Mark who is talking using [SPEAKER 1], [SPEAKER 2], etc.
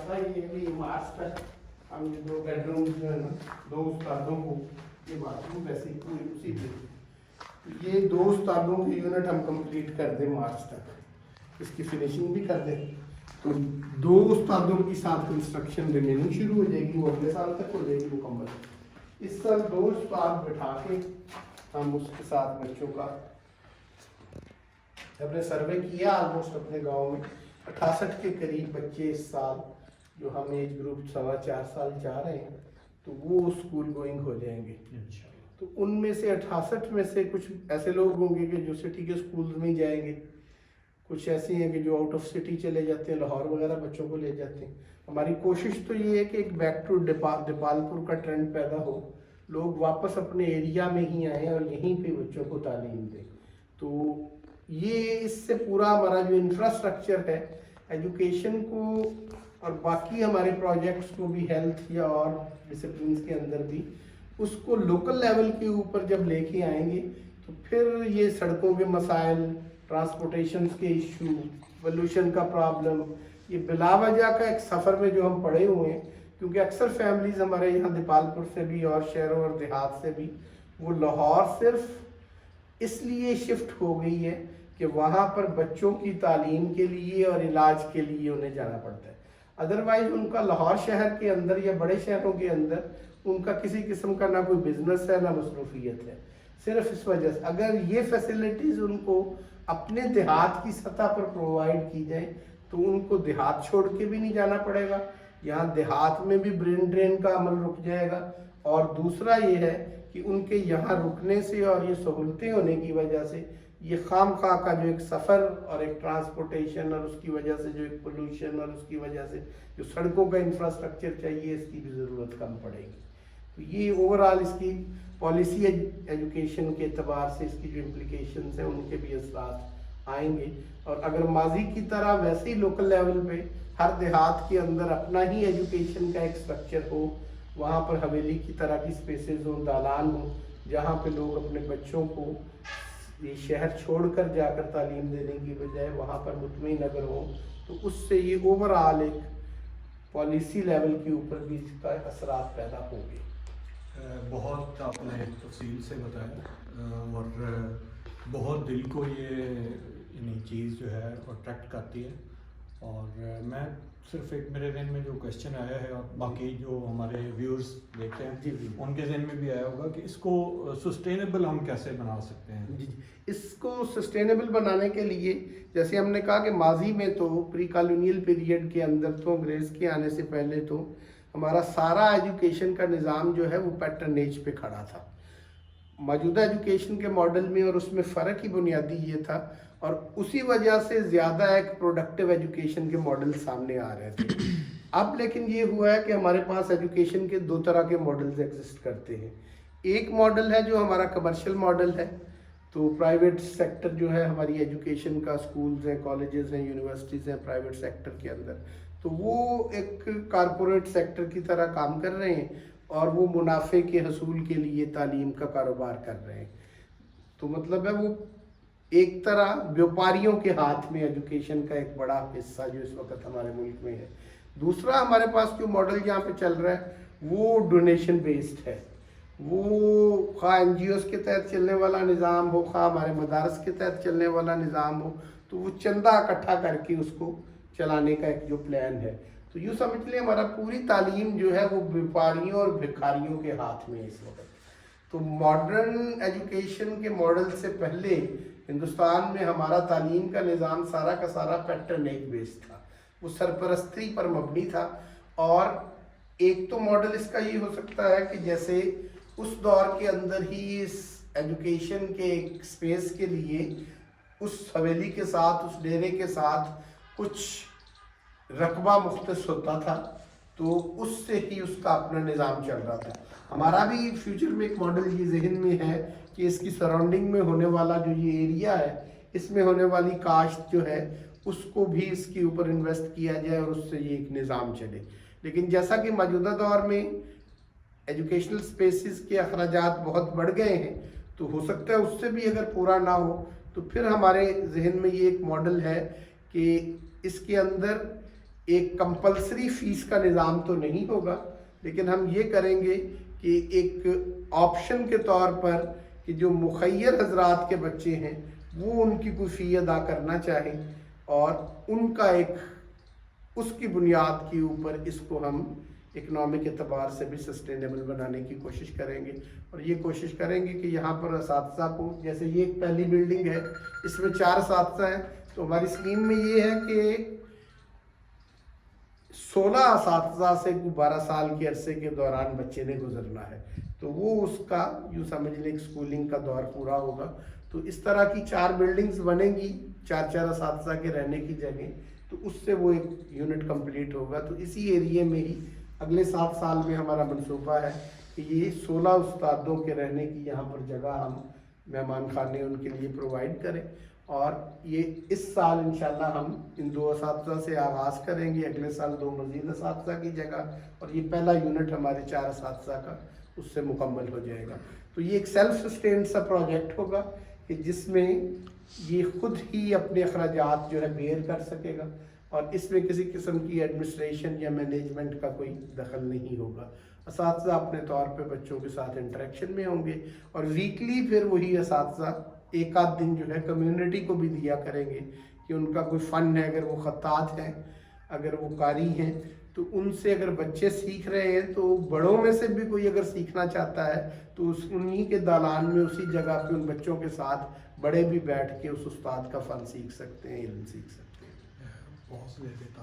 [SPEAKER 1] था ये भी मार्च तक हम ये 2 बेडरूम जो है ना 2 उस्तादों को, ये बाथरूम वैसे ही पूरी उसी पे, ये 2 उस्तादों के यूनिट हम कंप्लीट कर दें मार्च तक, इसकी फिनिशिंग भी कर दें तो 2 उस्तादों के साथ कंस्ट्रक्शन रिमेनिंग शुरू हो जाएगी, वो अगले साल तक हो जाएगी मुकम्मल। इस साल 2 उस्ताद बैठा के हम उसके साथ बच्चों का हमने सर्वे किया, ऑलमोस्ट अपने गांव में 68 के करीब बच्चे इस साल जो हम एज ग्रुप 4.25 साल चाह रहे हैं तो वो स्कूल गोइंग हो जाएंगे। तो उनमें से 68 में से कुछ ऐसे लोग होंगे कि जो सिटी के स्कूल में ही जाएंगे, कुछ ऐसे हैं कि जो आउट ऑफ सिटी चले जाते हैं, लाहौर वगैरह बच्चों को ले जाते हैं। हमारी कोशिश तो ये है कि एक बैक टू दीपालपुर का ट्रेंड पैदा हो, लोग वापस अपने एरिया में ही आएँ और यहीं पे बच्चों को तालीम दें। तो ये इससे पूरा हमारा जो इंफ्रास्ट्रक्चर है एजुकेशन को और बाकी हमारे प्रोजेक्ट्स को भी, हेल्थ या और डिसिप्लिन के अंदर भी, उसको लोकल लेवल के ऊपर जब लेके आएंगे तो फिर ये सड़कों के मसाइल, ट्रांसपोर्टेशन के इशू, पोल्यूशन का प्रॉब्लम, ये बिलावजह का एक सफ़र में जो हम पड़े हुए हैं, क्योंकि अक्सर फैमिलीज़ हमारे यहाँ दीपालपुर से भी और शहरों और देहात से भी वो लाहौर सिर्फ इसलिए शिफ्ट हो गई है कि वहाँ पर बच्चों की तालीम के लिए और इलाज के लिए उन्हें जाना पड़ता है। अदरवाइज़ उनका लाहौर शहर के अंदर या बड़े शहरों के अंदर उनका किसी किस्म का ना कोई बिजनेस है ना मसरूफियत है। सिर्फ इस वजह से अगर ये फैसिलिटीज़ उनको अपने देहात की सतह पर प्रोवाइड की जाए तो उनको देहात छोड़ के भी नहीं जाना पड़ेगा, यहाँ देहात में भी ब्रेन ड्रेन का अमल रुक जाएगा। और दूसरा ये है कि उनके यहाँ रुकने से और ये सहूलतें होने की वजह से ये खाम खा का जो एक सफ़र और एक ट्रांसपोर्टेशन और उसकी वजह से जो एक पोल्यूशन और उसकी वजह से जो सड़कों का इंफ्रास्ट्रक्चर चाहिए, इसकी भी ज़रूरत कम पड़ेगी। तो ये ओवरऑल इसकी पॉलिसी एजुकेशन के एतबार से इसकी जो इम्प्लिकेशंस हैं उनके भी असरात आएंगे। और अगर माजी की तरह वैसे ही लोकल लेवल पे हर देहात के अंदर अपना ही एजुकेशन का एक स्ट्रक्चर हो, वहाँ पर हवेली की तरह की स्पेसेस हो, दालान हो, जहाँ पे लोग अपने बच्चों को ये शहर छोड़कर जाकर तालीम देने की बजाय वहाँ पर मुतमईन अगर हो, तो उससे ये ओवरऑल एक पॉलिसी लेवल के ऊपर भी इसका असरात पैदा होंगे।
[SPEAKER 2] बहुत आपने तफसील से बताया और बहुत दिल को ये चीज़ जो है अट्रैक्ट करती है। और मैं सिर्फ एक मेरे जहन में जो क्वेश्चन आया है और बाकी जो हमारे व्यूअर्स देखते हैं उनके जहन में भी आया होगा कि इसको सस्टेनेबल हम कैसे बना सकते हैं।
[SPEAKER 1] जी, इसको सस्टेनेबल बनाने के लिए जैसे हमने कहा कि माजी में तो प्री कॉलोनियल पीरियड के अंदर तो अंग्रेज़ के आने से पहले तो हमारा सारा एजुकेशन का निज़ाम जो है वो पैटर्नेज पे खड़ा था। मौजूदा एजुकेशन के मॉडल में और उसमें फ़र्क ही बुनियादी ये था, और उसी वजह से ज़्यादा एक प्रोडक्टिव एजुकेशन के मॉडल सामने आ रहे थे। अब लेकिन ये हुआ है कि हमारे पास एजुकेशन के 2 तरह के मॉडल्स एग्जिस्ट करते हैं। एक मॉडल है जो हमारा कमर्शियल मॉडल है, तो प्राइवेट सेक्टर जो है हमारी एजुकेशन का, स्कूल्स हैं, कॉलेजेस हैं, यूनिवर्सिटीज़ हैं प्राइवेट सेक्टर के अंदर, तो वो एक कारपोरेट सेक्टर की तरह काम कर रहे हैं और वो मुनाफे के हसूल के लिए तालीम का कारोबार कर रहे हैं। तो मतलब है वो एक तरह व्यापारियों के हाथ में एजुकेशन का एक बड़ा हिस्सा जो इस वक्त हमारे मुल्क में है। दूसरा हमारे पास जो मॉडल यहाँ पे चल रहा है वो डोनेशन बेस्ड है। वो खा NGOs के तहत चलने वाला निज़ाम हो, खा हमारे मदारस के तहत चलने वाला निज़ाम हो, तो वो चंदा इकट्ठा करके उसको चलाने का एक जो प्लान है। तो यूँ समझ लें हमारा पूरी तालीम जो है वो व्यापारियों और भिखारियों के हाथ में है इस वक्त। तो मॉडर्न एजुकेशन के मॉडल से पहले हिंदुस्तान में हमारा तालीम का निज़ाम सारा का सारा पैटर्नेज बेस्ड था, वो सरपरस्ती पर मबनी था। और एक तो मॉडल इसका ये हो सकता है कि जैसे उस दौर के अंदर ही इस एजुकेशन के एक स्पेस के लिए उस हवेली के साथ, उस डेरे के साथ कुछ रकबा मुख्तस होता था, तो उससे ही उसका अपना निज़ाम चल रहा था। हमारा भी फ्यूचर में एक मॉडल ये जहन में है कि इसकी सराउंडिंग में होने वाला जो ये एरिया है, इसमें होने वाली काश्त जो है उसको भी इसके ऊपर इन्वेस्ट किया जाए और उससे ये एक निज़ाम चले। लेकिन जैसा कि मौजूदा दौर में एजुकेशनल स्पेसिस के अखराजात बहुत बढ़ गए हैं, तो हो सकता है उससे भी अगर पूरा ना हो तो फिर हमारे जहन में ये एक मॉडल है कि इसके अंदर ایک کمپلسری فیس کا نظام تو نہیں ہوگا، لیکن ہم یہ کریں گے کہ ایک آپشن کے طور پر کہ جو مخیر حضرات کے بچے ہیں وہ ان کی کوئی فی ادا کرنا چاہیں اور ان کا ایک اس کی بنیاد کے اوپر اس کو ہم اکنامک اعتبار سے بھی سسٹینیبل بنانے کی کوشش کریں گے، اور یہ کوشش کریں گے کہ یہاں پر اساتذہ کو، جیسے یہ ایک پہلی بلڈنگ ہے اس میں 4 اساتذہ ہیں، تو ہماری اسکیم میں یہ ہے کہ 16 اساتذہ سے 12 سال کے عرصے کے دوران بچے نے گزرنا ہے، تو وہ اس کا یوں سمجھ لیں ایک اسکولنگ کا دور پورا ہوگا۔ تو اس طرح کی 4 بلڈنگز بنیں گی، 4 اساتذہ کے رہنے کی جگہ، تو اس سے وہ ایک یونٹ کمپلیٹ ہوگا۔ تو اسی ایریے میں ہی اگلے 7 سال میں ہمارا منصوبہ ہے کہ یہ 16 استادوں کے رہنے کی یہاں پر جگہ ہم مہمان خانے ان کے لیے پرووائڈ کریں، اور یہ اس سال انشاءاللہ ہم ان 2 اساتذہ سے آغاز کریں گے، اگلے سال 2 مزید اساتذہ کی جگہ، اور یہ پہلا یونٹ ہمارے 4 اساتذہ کا اس سے مکمل ہو جائے گا۔ تو یہ ایک سیلف سسٹینڈ سا پروجیکٹ ہوگا کہ جس میں یہ خود ہی اپنے اخراجات جو ہے بیئر کر سکے گا، اور اس میں کسی قسم کی ایڈمنسٹریشن یا مینجمنٹ کا کوئی دخل نہیں ہوگا۔ اساتذہ اپنے طور پہ بچوں کے ساتھ انٹریکشن میں ہوں گے، اور ویکلی پھر وہی اساتذہ ایک آدھ دن جو ہے کمیونٹی کو بھی دیا کریں گے کہ ان کا کوئی فن ہے، اگر وہ خطاط ہیں، اگر وہ قاری ہیں، تو ان سے اگر بچے سیکھ رہے ہیں تو بڑوں میں سے بھی کوئی اگر سیکھنا چاہتا ہے تو انہی کے دالان میں اسی جگہ پہ ان بچوں کے ساتھ بڑے بھی بیٹھ کے اس استاد کا فن سیکھ سکتے ہیں، علم سیکھ سکتے ہیں۔
[SPEAKER 2] بہت سے دیتا